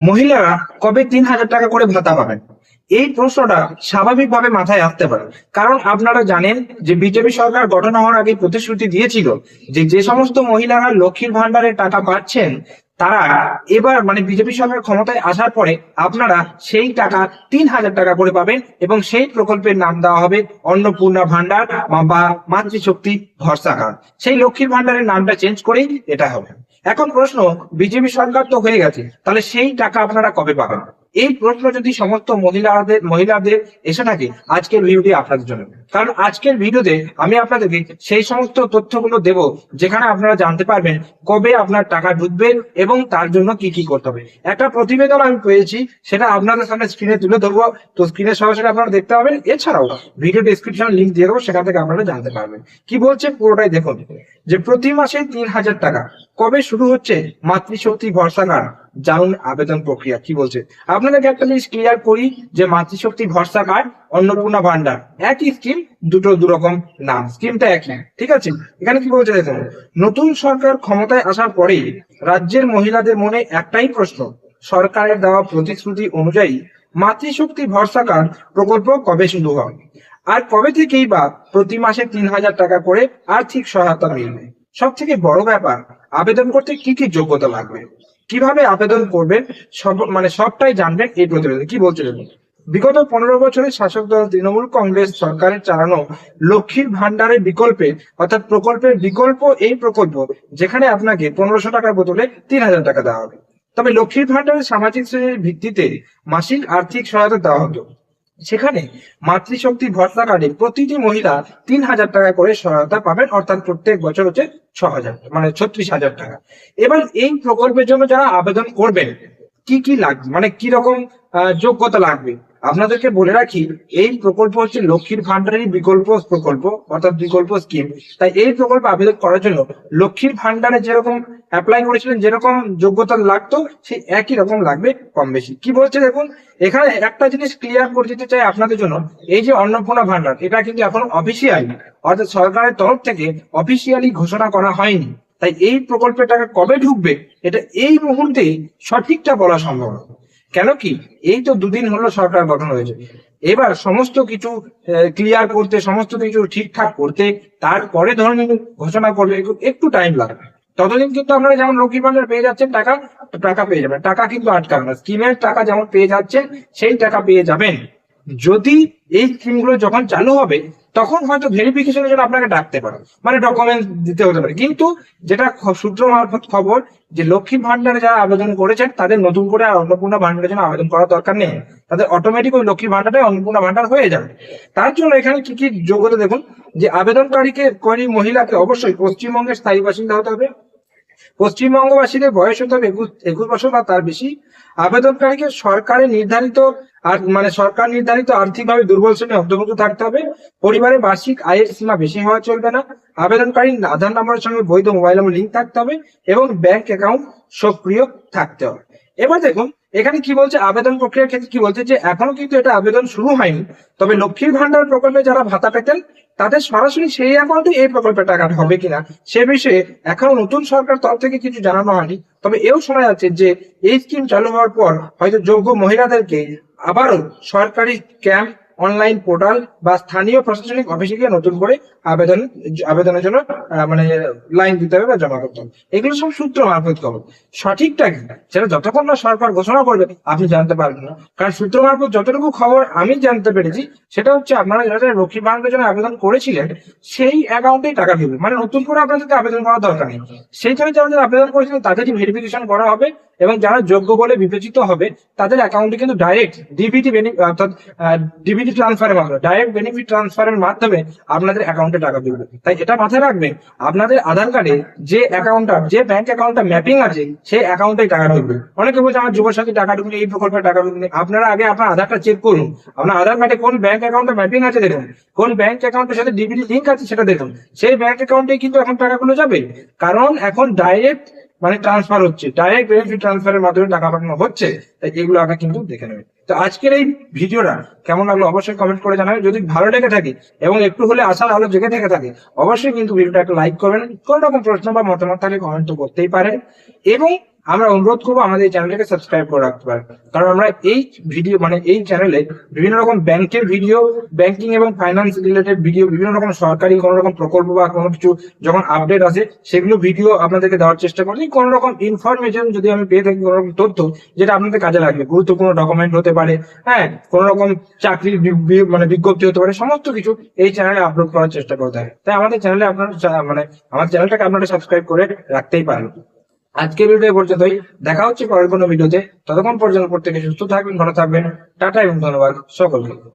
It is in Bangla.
মহিলারা কবে 3,000 টাকা করে ভাতা পাবেন? এই প্রশ্নটা স্বাভাবিকভাবে মাথায় আসতে পারে। কারণ আপনারা জানেন যে বিজেপি সরকার গঠন হওয়ার আগে প্রতিশ্রুতি দিয়েছিল যে যে সমস্ত মহিলারা লক্ষ্মীর ভান্ডারের টাকা পাচ্ছেন তারা এবার মানে বিজেপি সরকার ক্ষমতায় আসার পরে আপনারা সেই টাকা 3,000 টাকা করে পাবেন এবং সেই প্রকল্পের নাম দেওয়া হবে অন্নপূর্ণা ভান্ডার বা মাতৃশক্তি ভরসা কার্ড। সেই লক্ষ্মীর ভান্ডারের নামটা চেঞ্জ করেই এটা হবে। এখন প্রশ্ন, বিজেপি সরকার তো হয়ে গেছে, তাহলে সেই টাকা আপনারা কবে পাবেন? এই প্রশ্ন যদি সমস্ত মহিলাদের এসে থাকে, আজকের ভিডিওটি আপনাদের জন্য। কারণ আজকের ভিডিওতে আমি আপনাদেরকে সেই সমস্ত তথ্যগুলো দেব যেখানে আপনারা জানতে পারবেন কবে আপনার টাকা ঢুকবে এবং তার জন্য কি কি করতে হবে। একটা প্রতিবেদন আমি পেয়েছি, সেটা আপনাদের সামনে স্ক্রিনে তুলে ধরবো, তো স্ক্রিনে সরাসরি আপনারা দেখতে পাবেন। এছাড়াও ভিডিও ডেসক্রিপশন লিঙ্ক দিয়ে দেবো, সেখান থেকে আপনারা জানতে পারবেন। কি বলছে পুরোটাই দেখুন। যে প্রতি মাসে 3,000 টাকা কবে শুরু হচ্ছে মাতৃশক্তি ভরসা কার্ড, জানুন আবেদন প্রক্রিয়া কি বলছে। আপনাদেরকে একটা জিনিস ক্লিয়ার করি যে মাতৃশক্তি ভরসা কার্ড, অন্নপূর্ণা ভান্ডার একই স্কিম, দুটো দুরকম নাম, স্কিমটা একই, ঠিক আছে। এখানে কি বলছে দেখুন, নতুন সরকার ক্ষমতায় আসার পরেই রাজ্যের মহিলাদের মনে একটাই প্রশ্ন, সরকারের দেওয়া প্রতিশ্রুতি অনুযায়ী মাতৃশক্তি ভরসা কার্ড প্রকল্প কবে শুরু হবে আর কবে থেকেই বা প্রতি মাসে 3,000 টাকা করে আর্থিক সহায়তা মিলবে। সব থেকে বড় ব্যাপার, আবেদন করতে কি কি যোগ্যতা লাগবে, কিভাবে আবেদন করবেন, সবটাই জানবেন এই প্রতিবেদনে। কি বলছে দেখুন, বিগত 15 বছরের শাসক দল তৃণমূল কংগ্রেস সরকারের চালানো লক্ষ্মীর ভান্ডারের বিকল্পে অর্থাৎ প্রকল্পের বিকল্প এই প্রকল্প, যেখানে আপনাকে 1,500 টাকার বদলে 3,000 টাকা দেওয়া হবে। তবে লক্ষ্মীর ভান্ডারের সামাজিক শ্রেণীর ভিত্তিতে মাসিক আর্থিক সহায়তা দেওয়া হতো, সেখানে মাতৃশক্তি ভরসা কার্ডে প্রতিটি মহিলা 3,000 টাকা করে সহায়তা পাবেন, অর্থাৎ প্রত্যেক বছর হচ্ছে 6,000 মানে 36,000 টাকা। এবার এই প্রকল্পের জন্য যারা আবেদন করবেন কি কি লাগবে, মানে কি রকম যোগ্যতা লাগবে, আপনাদেরকে বলে রাখি। এই প্রকল্প হচ্ছে লক্ষ্মীর ভান্ডারেরই বিকল্প প্রকল্প, অর্থাৎ বিকল্প স্কিম। তাই এই প্রকল্পে আবেদন করার জন্য লক্ষ্মীর ভান্ডারে যেরকম অ্যাপ্লাই করেছিলেন, যেরকম যোগ্যতা লাগতো, সেই একই রকম লাগবে কম বেশি। কি বলছে দেখুন, এখানে একটা জিনিস ক্লিয়ার করে দিতে চাই আপনাদের জন্য, এই যে অন্নপূর্ণা ভান্ডার, এটা কিন্তু এখন অফিসিয়ালি অর্থাৎ সরকারের তরফ থেকে অফিসিয়ালি ঘোষণা করা হয়নি। তাই এই প্রকল্পের টাকা কবে ঢুকবে এটা এই মুহূর্তে সঠিকটা বলা সম্ভব না। কেন কি, এই তো দুদিন হলো সরকার গঠন হয়েছে। এবার সমস্ত কিছু ক্লিয়ার করতে, সমস্ত কিছু ঠিকঠাক করতে, তারপরে ধরুন ঘোষণা করবে, একটু টাইম লাগবে। ততদিন কিন্তু আপনারা যেমন লক্ষ্মীর ভান্ডার পেয়ে যাচ্ছেন টাকা, টাকা পেয়ে যাবেন, টাকা কিন্তু আটকাবে না। স্কিমের টাকা যেমন পেয়ে যাচ্ছেন সেই টাকা পেয়ে যাবেন। যদি এই স্কিমগুলো যখন চালু হবে তখন হয়তো ভেরিফিকেশনের জন্য আপনাকে ডাকতে পারে, মানে ডকুমেন্ট দিতে হতে পারে। কিন্তু যেটা সূত্র মারফত খবর, যে লক্ষ্মীর ভান্ডারে যারা আবেদন করেছেন তাদের নতুন করে আর অন্নপূর্ণা ভান্ডারের জন্য আবেদন করার দরকার নেই, তাদের অটোমেটিক ওই লক্ষ্মীর ভান্ডারে অন্নপূর্ণা ভান্ডার হয়ে যাবে। তার জন্য এখানে কি কি যোগ্যতা দেখুন, যে আবেদনকারী মহিলাকে অবশ্যই পশ্চিমবঙ্গের স্থায়ী বাসিন্দা হতে হবে, পশ্চিমবঙ্গবাসীদের বয়স হতে হবে 21 বছর বা তার বেশি। আবেদনকারীকে সরকার নির্ধারিত আর্থিকভাবে দুর্বল শ্রেণীর অন্তর্ভুক্ত থাকতে হবে। পরিবারের বার্ষিক আয়ের সীমা বেশি হওয়া চলবে না। আবেদনকারীর আধার নম্বরের সঙ্গে বৈধ মোবাইল নম্বর লিঙ্ক থাকতে হবে এবং ব্যাংক অ্যাকাউন্ট সক্রিয় থাকতে হবে। এবার দেখুন এখানে কি বলছে, আবেদন প্রক্রিয়ার ক্ষেত্রে কি বলছে, যে এখনো কিন্তু এটা আবেদন শুরু হয়নি। তবে লক্ষ্মীর ভান্ডার প্রকল্পে যারা ভাতা পেতেন তাদের সরাসরি সেই অ্যাকাউন্টে এই প্রকল্পের টাকা হবে কিনা সে বিষয়ে এখনো নতুন সরকার তরফ থেকে কিছু জানানো হয়নি। তবে এও শোনা যাচ্ছে যে এই স্কিম চালু হওয়ার পর হয়তো যোগ্য মহিলাদেরকে আবারও সরকারি ক্যাম্প, অনলাইন পোর্টাল বা স্থানীয় প্রশাসনিক অফিসে গিয়ে নতুন করে আবেদনের জন্য লাইন দিতে হবে বা জমা করতে হবে। এগুলো সব সূত্র মারফত খবর, সঠিকটা কি সেটা যতক্ষণ না সরকার ঘোষণা করবে আপনি জানতে পারবেন না। কারণ সূত্র মারফত যতটুকু খবর আমি জানতে পেরেছি সেটা হচ্ছে, আপনারা যারা লক্ষ্মী ভান্ডারের জন্য আবেদন করেছিলেন সেই অ্যাকাউন্টেই টাকা ঢুকবে, মানে নতুন করে আপনার যদি আবেদন করার দরকার নেই। সেইখানে যারা আবেদন করেছিলেন তাদেরই ভেরিফিকেশন করা হবে এবং যারা যোগ্য বলে বিবেচিত হবে তাদের অ্যাকাউন্টে কিন্তু ডাইরেক্ট ডিবিটি ট্রান্সফারের মাধ্যমে, ডাইরেক্ট বেনিফিট ট্রান্সফারের মাধ্যমে আপনাদের অ্যাকাউন্টে টাকা ঢুকবে। তাই এটা মাথায় রাখবেন, আপনাদের আধার কার্ডে যে ব্যাংক অ্যাকাউন্টটা ম্যাপিং আছে সেই অ্যাকাউন্টেই টাকা ঢুকবে। অনেকে বলছে আমার যুবসাথী টাকা ঢুকলে, এই প্রকল্পের টাকা ঢুকলে। আপনারা আগে আপনার আধারটা চেক করুন, আপনার আধার কার্ডে কোন ব্যাংক অ্যাকাউন্টে ম্যাপিং আছে দেখুন, কোন ব্যাংক অ্যাকাউন্টের সাথে ডিবিটি লিঙ্ক আছে সেটা দেখুন, সেই ব্যাংক অ্যাকাউন্টে কিন্তু এখন টাকাগুলো যাবে। কারণ এখন ডাইরেক্ট ট্রান্সফার হচ্ছে, ডাইরেক্ট বেনিফিট ট্রান্সফারের মাধ্যমে টাকা পাঠানো হচ্ছে। তাই এগুলো আগে কিন্তু দেখে নেবে। তো আজকের এই ভিডিওটা কেমন লাগলো অবশ্যই কমেন্ট করে জানাবেন। যদি ভালো লেগে থাকে এবং একটু হলে আশার আলো জেগে থেকে থাকে অবশ্যই কিন্তু ভিডিওটা একটা লাইক করবেন। কোন রকম প্রশ্ন বা মতামত থাকলে কমেন্ট তো করতেই পারেন। এবং আমরা অনুরোধ করবো আমাদের এই চ্যানেলটাকে সাবস্ক্রাইব করে রাখতে পারেন। কারণ আমরা এই ভিডিও মানে এই চ্যানেলে বিভিন্ন রকম ব্যাংকের ভিডিও, ব্যাংকিং এবং ফাইন্যান্স রিলেটেড ভিডিও, বিভিন্ন রকম সরকারি কোনো রকম প্রকল্প বা কোনো কিছু যখন আপডেট আসে সেগুলো ভিডিও আপনাদেরকে দেওয়ার চেষ্টা করি। কোনো রকম ইনফরমেশন যদি আমি পেয়ে থাকি, কোনো রকম তথ্য যেটা আপনাদের কাজে লাগবে, গুরুত্বপূর্ণ ডকুমেন্ট হতে পারে, হ্যাঁ, কোনো রকম চাকরির মানে বিজ্ঞপ্তি হতে পারে, সমস্ত কিছু এই চ্যানেলে আপলোড করার চেষ্টা করে থাকে। তাই আমাদের চ্যানেলে আপনারা মানে আমার চ্যানেলটাকে আপনারা সাবস্ক্রাইব করে রাখতেই পারেন। আজকের ভিডিও পর্যন্তই, দেখা হচ্ছে পরের কোনো ভিডিওতে। ততক্ষণ পর্যন্ত প্রত্যেকে সুস্থ থাকবেন, ভালো থাকবেন। টাটা এবং ধন্যবাদ সকলকে।